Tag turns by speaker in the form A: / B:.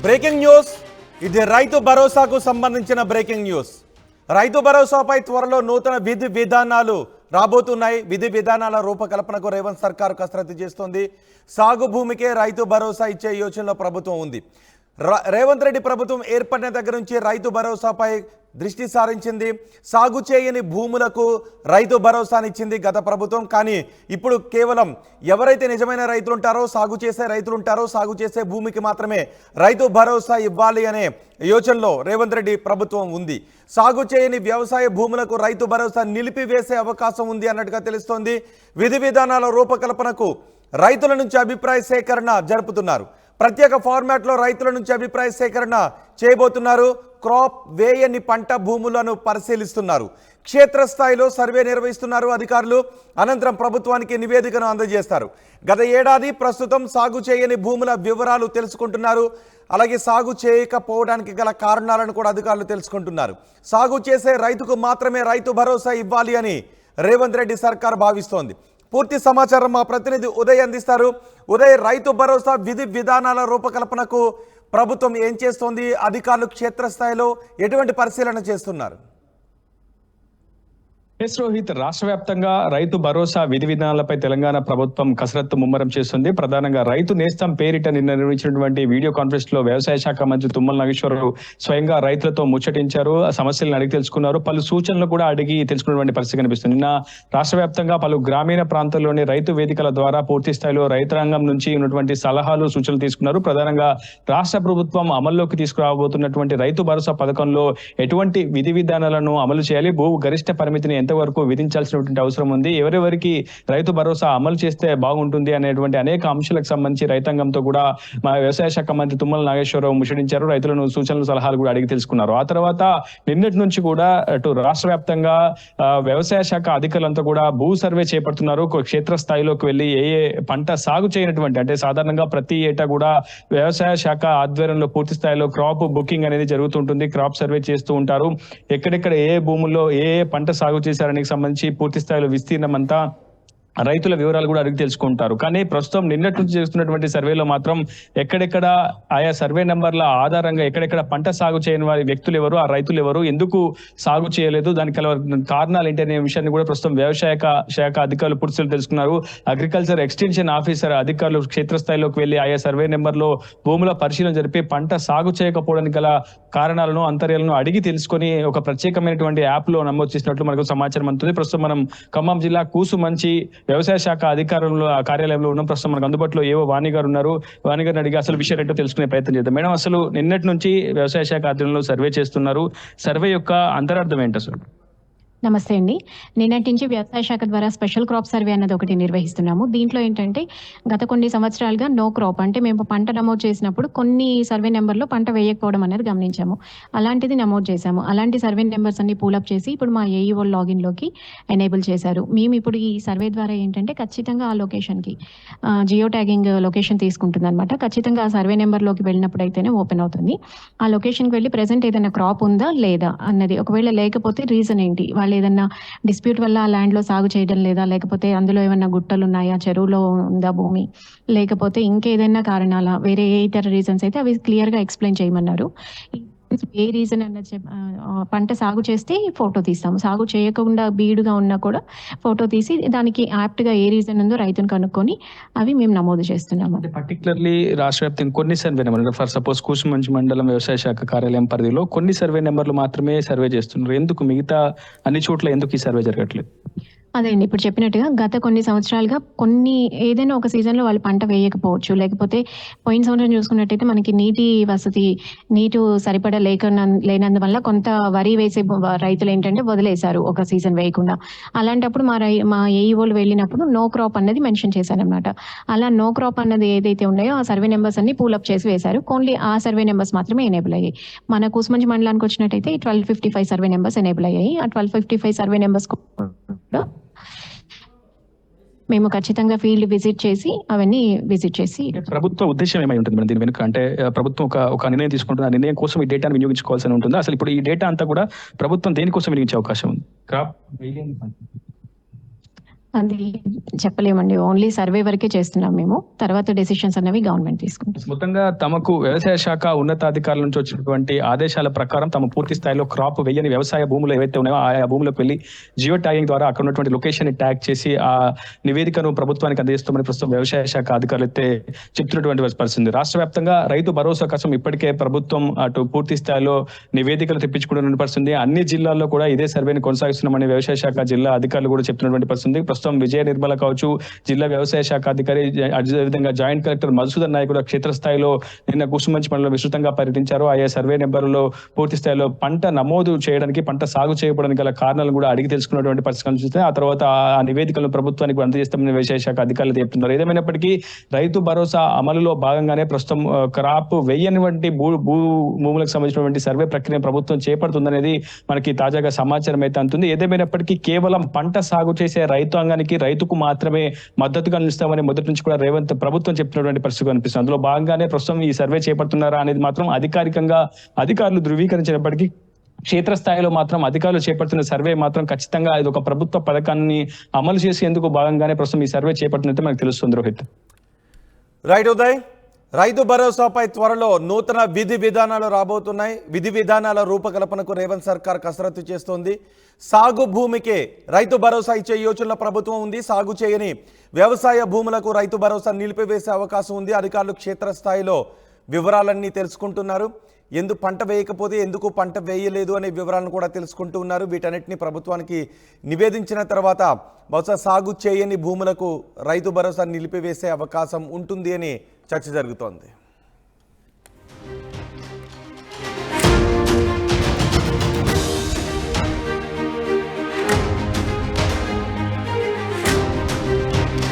A: Breaking news. ఇది రైతు భరోసాకు సంబంధించిన బ్రేకింగ్ న్యూస్. రైతు భరోసాపై త్వరలో నూతన విధి విధానాలు రాబోతున్నాయి. విధి విధానాల రూపకల్పనకు రేవంత్ సర్కారు కసరత్తు చేస్తోంది. సాగు భూమికే రైతు భరోసా ఇచ్చే యోచనలో ప్రభుత్వం ఉంది. రేవంత్ రెడ్డి ప్రభుత్వం ఏర్పడిన దగ్గర నుంచి రైతు భరోసాపై దృష్టి సారించింది. సాగు చేయని భూములకు రైతు భరోసానిచ్చింది గత ప్రభుత్వం. కానీ ఇప్పుడు కేవలం ఎవరైతే నిజమైన రైతులు ఉంటారో, సాగు చేసే రైతులు ఉంటారో, సాగు చేసే భూమికి మాత్రమే రైతు భరోసా ఇవ్వాలి అనే యోచనలో రేవంత్ రెడ్డి ప్రభుత్వం ఉంది. సాగు చేయని వ్యవసాయ భూములకు రైతు భరోసా నిలిపివేసే అవకాశం ఉంది అన్నట్టుగా తెలుస్తోంది. విధి విధానాల రూపకల్పనకు రైతుల నుంచి అభిప్రాయ సేకరణ జరుపుతున్నారు. ప్రత్యేక ఫార్మాట్లో రైతుల నుంచి అభిప్రాయ సేకరణ చేయబోతున్నారు. క్రాప్ వేయని పంట భూములను పరిశీలిస్తున్నారు. క్షేత్రస్థాయిలో సర్వే నిర్వహిస్తున్నారు అధికారులు. అనంతరం ప్రభుత్వానికి నివేదికను అందజేస్తారు. గత ఏడాది, ప్రస్తుతం సాగు చేయని భూముల వివరాలు తెలుసుకుంటున్నారు. అలాగే సాగు చేయకపోవడానికి గల కారణాలను కూడా అధికారులు తెలుసుకుంటున్నారు. సాగు చేసే రైతుకు మాత్రమే రైతు భరోసా ఇవ్వాలి అని రేవంత్ రెడ్డి సర్కార్ భావిస్తోంది. పూర్తి సమాచారం మా ప్రతినిధి ఉదయ్ అందిస్తారు. ఉదయ్, రైతు భరోసా విధి విధానాల రూపకల్పనకు ప్రభుత్వం ఏం చేస్తోంది? అధికారులు క్షేత్రస్థాయిలో ఎటువంటి పరిశీలన చేస్తున్నారు?
B: ఎస్ రోహిత్, రాష్ట్ర వ్యాప్తంగా రైతు భరోసా విధి విధానాలపై తెలంగాణ ప్రభుత్వం కసరత్తు ముమ్మరం చేస్తుంది. ప్రధానంగా రైతు నేస్తం పేరిట నిన్న నిర్వహించినటువంటి వీడియో కాన్ఫరెన్స్ లో వ్యవసాయ శాఖ మంత్రి తుమ్మల నాగేశ్వరరావు స్వయంగా రైతులతో ముచ్చటించారు. ఆ సమస్యలను అడిగి తెలుసుకున్నారు. పలు సూచనలు కూడా అడిగి తెలుసుకున్నటువంటి పరిస్థితి కనిపిస్తుంది. నిన్న రాష్ట్ర వ్యాప్తంగా పలు గ్రామీణ ప్రాంతాల్లోని రైతు వేదికల ద్వారా పూర్తి స్థాయిలో రైతాంగం నుంచి ఉన్నటువంటి సలహాలు, సూచనలు తీసుకున్నారు. ప్రధానంగా రాష్ట్ర ప్రభుత్వం అమల్లోకి తీసుకురాబోతున్నటువంటి రైతు భరోసా పథకంలో ఎటువంటి విధి విధానాలను అమలు చేయాలి, భూ గరిష్ట పరిమితిని వరకు విధించాల్సినటువంటి అవసరం ఉంది, ఎవరెవరికి రైతు భరోసా అమలు చేస్తే బాగుంటుంది అనేటువంటి అనేక అంశాలకు సంబంధించి రైతాంగంతో కూడా మా వ్యవసాయ శాఖ మంత్రి తుమ్మల నాగేశ్వరరావు ముచ్చటించారు. రైతులను సూచనలు, సలహాలు కూడా అడిగి తెలుసుకున్నారు. ఆ తర్వాత నిన్నటి నుంచి కూడా అటు రాష్ట్ర వ్యాప్తంగా వ్యవసాయ శాఖ అధికారులంతా కూడా భూ సర్వే చేపడుతున్నారు. క్షేత్ర స్థాయిలోకి వెళ్ళి ఏ పంట సాగు చేయనటువంటి, అంటే సాధారణంగా ప్రతి ఏటా కూడా వ్యవసాయ శాఖ ఆధ్వర్యంలో పూర్తి స్థాయిలో క్రాప్ బుకింగ్ అనేది జరుగుతుంటుంది. క్రాప్ సర్వే చేస్తూ ఉంటారు. ఎక్కడెక్కడ ఏ భూముల్లో ఏ పంట సాగు చేశారని సంబంధించి పూర్తి స్థాయిలో విస్తీర్ణం అంతా రైతుల వివరాలు కూడా అడిగి తెలుసుకుంటారు. కానీ ప్రస్తుతం నిన్నటి నుంచి చేస్తున్నటువంటి సర్వేలో మాత్రం ఎక్కడెక్కడ ఆయా సర్వే నెంబర్ల ఆధారంగా ఎక్కడెక్కడ పంట సాగు చేయని వారి వ్యక్తులు ఎవరు, ఆ రైతులు ఎవరు, ఎందుకు సాగు చేయలేదు, దానికి కారణాలు ఏంటి అనే విషయాన్ని కూడా ప్రస్తుతం వ్యవసాయ శాఖ అధికారులు పూర్తిగా తెలుసుకున్నారు. అగ్రికల్చర్ ఎక్స్టెన్షన్ ఆఫీసర్ అధికారులు క్షేత్రస్థాయిలోకి వెళ్లి ఆయా సర్వే నెంబర్లో భూముల పరిశీలన జరిపి పంట సాగు చేయకపోవడానికి గల కారణాలను, అంతర్యాలను అడిగి తెలుసుకొని ఒక ప్రత్యేకమైనటువంటి యాప్ లో నమోదు చేసినట్లు మనకు సమాచారం అందుతుంది. ప్రస్తుతం మనం ఖమ్మం జిల్లా కూసుమంచి వ్యవసాయ శాఖ అధికారంలో కార్యాలయంలో ఉన్నాం. ప్రస్తుతం మనకు అందుబాటులో ఏవో వాణి గారు ఉన్నారు. వాణి గారిని అడిగి అసలు విషయం ఏంటో తెలుసుకునే ప్రయత్నం చేద్దాం. మేడం, అసలు నిన్నటి నుంచి వ్యవసాయ శాఖ ఆధ్వర్యంలో సర్వే చేస్తున్నారు. సర్వే యొక్క అంతరార్థం ఏంటి అసలు?
C: నమస్తే అండి. నిన్నటి నుంచి వ్యవసాయ శాఖ ద్వారా స్పెషల్ క్రాప్ సర్వే అన్నది ఒకటి నిర్వహిస్తున్నాము. దీంట్లో ఏంటంటే గత కొన్ని సంవత్సరాలుగా నో క్రాప్, అంటే మేము పంట నమోదు చేసినప్పుడు కొన్ని సర్వే నెంబర్లో పంట వేయకపోవడం అనేది గమనించాము. అలాంటిది నమోదు చేశాము. అలాంటి సర్వే నెంబర్స్ అన్ని పూలప్ చేసి ఇప్పుడు మా ఏఈఓ లాగిన్లోకి ఎనేబుల్ చేశారు. మేము ఇప్పుడు ఈ సర్వే ద్వారా ఏంటంటే ఖచ్చితంగా ఆ లొకేషన్కి జియో ట్యాగింగ్ లొకేషన్ తీసుకుంటుంది అనమాట. ఖచ్చితంగా ఆ సర్వే నెంబర్లోకి వెళ్ళినప్పుడు అయితేనే ఓపెన్ అవుతుంది. ఆ లొకేషన్కి వెళ్ళి ప్రెసెంట్ ఏదైనా క్రాప్ ఉందా లేదా అన్నది, ఒకవేళ లేకపోతే రీజన్ ఏంటి, వాళ్ళు ఏదన్నా డిస్ప్యూట్ వల్ల ఆ ల్యాండ్ లో సాగు చేయడం లేదా, లేకపోతే అందులో ఏమన్నా గుట్టలు ఉన్నాయా, చెరువులో ఉందా భూమి, లేకపోతే ఇంకేదైనా కారణాల, వేరే ఏ ఇతర రీజన్స్ అయితే అవి క్లియర్ గా ఎక్స్ప్లెయిన్ చేయమన్నారు. ఏ రీజన్ అన్నది పంట సాగు చేస్తే ఫోటో తీస్తాము, సాగు చేయకుండా బీడుగా ఉన్నా కూడా ఫోటో తీసి దానికి యాప్ట్ గా ఏ రీజన్ ఉందో రైతును కనుక్కొని అవి మేము నమోదు చేస్తున్నాము.
B: పర్టికులర్లీ రాష్ట్ర వ్యాప్తంగా కొన్ని సర్వే నెంబర్లు, ఫర్ సపోజ్ కూసుమంచి మండలం వ్యవసాయ శాఖ కార్యాలయం పరిధిలో కొన్ని సర్వే నెంబర్లు మాత్రమే సర్వే చేస్తున్నారు. ఎందుకు మిగతా అన్ని చోట్ల ఎందుకు ఈ సర్వే జరగట్లేదు?
C: అదే అండి, ఇప్పుడు చెప్పినట్టుగా గత కొన్ని సంవత్సరాలుగా ఏదైనా ఒక సీజన్లో వాళ్ళు పంట వేయకపోవచ్చు, లేకపోతే పోయిన సంవత్సరం చూసుకున్నట్టయితే మనకి నీటి వసతి, నీటి సరిపడా లేనందువల్ల కొంత వరి వేసే రైతులు ఏంటంటే వదిలేశారు ఒక సీజన్ వేయకుండా. అలాంటప్పుడు మా ఏఈఓలు వెళ్ళినప్పుడు నో క్రాప్ అన్నది మెన్షన్ చేశారనమాట. అలా నో క్రాప్ అన్నది ఏదైతే ఉన్నాయో ఆ సర్వే నెంబర్స్ అన్ని పూలప్ చేసి వేశారు. ఓన్లీ ఆ సర్వే నెంబర్స్ మాత్రమే ఎనేబుల్ అయ్యాయి. మన కూసుమంచి మండలానికి వచ్చినట్టయితే 1255 సర్వే నెంబర్స్ ఎనేబుల్ అయ్యాయి. ఆ 1255 సర్వే నెంబర్స్ మేము ఖచ్చితంగా ఫీల్డ్ విజిట్ చేసి
B: ప్రభుత్వ ఉద్దేశం ఏమై ఉంటుంది మేడం దీని వెనుక? అంటే ప్రభుత్వం ఒక నిర్ణయం తీసుకుంటుంది, ఆ నిర్ణయం కోసం ఈ డేటాను వినియోగించుకోవాల్సి ఉంటుంది. అసలు ఇప్పుడు ఈ డేటా అంతా కూడా ప్రభుత్వం దేనికోసం వినియోగించే అవకాశం ఉంది?
C: అది చెప్పలేమండి. ఓన్లీ సర్వే వరకే చేస్తున్నాం మేము. తర్వాత డెసిషన్స్ అనేవి గవర్నమెంట్ తీసుకుంటుంది.
B: మొత్తంగా తమకు వ్యవసాయ శాఖ ఉన్నతాధికారుల నుంచి వచ్చినటువంటి ఆదేశాల ప్రకారం తమ పూర్తి స్థాయిలో క్రాప్ వేయని వ్యవసాయ భూములు ఏవైతే ఉన్నాయో ఆ భూములకు వెళ్ళి జియో ట్యాగింగ్ ద్వారా అక్కడ ఉన్నటువంటి లొకేషన్ ని ట్యాగ్ చేసి ఆ నివేదికను ప్రభుత్వానికి అందజేస్తామని ప్రస్తుతం వ్యవసాయ శాఖ అధికారులు అయితే చెప్తున్నటువంటి పరిస్థితి. రాష్ట్ర వ్యాప్తంగా రైతు భరోసా కోసం ఇప్పటికే ప్రభుత్వం అటు పూర్తి స్థాయిలో నివేదికలు తెప్పించుకుంటున్న పరిస్థితి. అన్ని జిల్లాల్లో కూడా ఇదే సర్వేని కొనసాగిస్తున్నామని వ్యవసాయ శాఖ జిల్లా అధికారులు కూడా చెప్తున్నటువంటి పరిస్థితి. ప్రస్తుతం విజయ నిర్మల కావచ్చు, జిల్లా వ్యవసాయ శాఖ అధికారి, అదేవిధంగా జాయింట్ కలెక్టర్ మధుసూదన్ నాయక్ కూడా క్షేత్రస్థాయిలో నిన్న కుసుమంచి మండలంలో విస్తృతంగా పర్యటించారు. ఆయా సర్వే నెంబర్లలో పూర్తి స్థాయిలో పంట నమోదు చేయడానికి, పంట సాగు చేయడానికి గల కారణాలు కూడా అడిగి తెలుసుకున్నటువంటి పరిస్థితి కనిపిస్తుంది. ఆ తర్వాత ఆ నివేదికలను ప్రభుత్వానికి అందజేస్తామని వ్యవసాయ శాఖ అధికారులు చెప్తున్నారు. ఏదేమైనప్పటికీ రైతు భరోసా అమలులో భాగంగానే ప్రస్తుతం క్రాప్ వేయనివంటి భూములకు సంబంధించినటువంటి సర్వే ప్రక్రియ ప్రభుత్వం చేపడుతుందనేది మనకి తాజాగా సమాచారం అయితే అందుతుంది. ఏదేమైనప్పటికీ కేవలం పంట సాగు చేసే రైతాంగానికి, రైతుకు మాత్రమే మద్దతుగా నిలుస్తామని మొదటి నుంచి కూడా రేవంత్ ప్రభుత్వం చెప్తున్నటువంటి పరిస్థితి కనిపిస్తుంది. అందులో భాగంగానే ప్రస్తుతం ఈ సర్వే చేపడుతున్నారా అనేది మాత్రం అధికారికంగా అధికారులు ధృవీకరించినప్పటికీ క్షేత్రస్థాయిలో మాత్రం అధికారులు చేపడుతున్న సర్వే మాత్రం ఖచ్చితంగా ఇది ఒక ప్రభుత్వ పథకాన్ని అమలు చేసేందుకు భాగంగానే ప్రస్తుతం ఈ సర్వే చేపట్టినట్టు మనకు తెలుస్తుంది. రోహిత్.
A: రైట్ ఉదయ్, రైతు భరోసాపై త్వరలో నూతన విధి విధానాలు రాబోతున్నాయి. విధి విధానాల రూపకల్పనకు రేవంత్ సర్కార్ కసరత్తు చేస్తోంది. సాగు భూమికే రైతు భరోసా ఇచ్చే యోచనలో ప్రభుత్వం ఉంది. సాగు చేయని వ్యవసాయ భూములకు రైతు భరోసా నిలిపివేసే అవకాశం ఉంది. అధికారులు క్షేత్రస్థాయిలో వివరాలన్నీ తెలుసుకుంటున్నారు. పంట వేయకపోతే ఎందుకు పంట వేయలేదు అనే వివరాలను కూడా తెలుసుకుంటూ ఉన్నారు. వీటన్నిటిని ప్రభుత్వానికి నివేదించిన తర్వాత బహుశా సాగు చేయని భూములకు రైతు భరోసా నిలిపివేసే అవకాశం ఉంటుంది అని చర్చ జరుగుతోంది.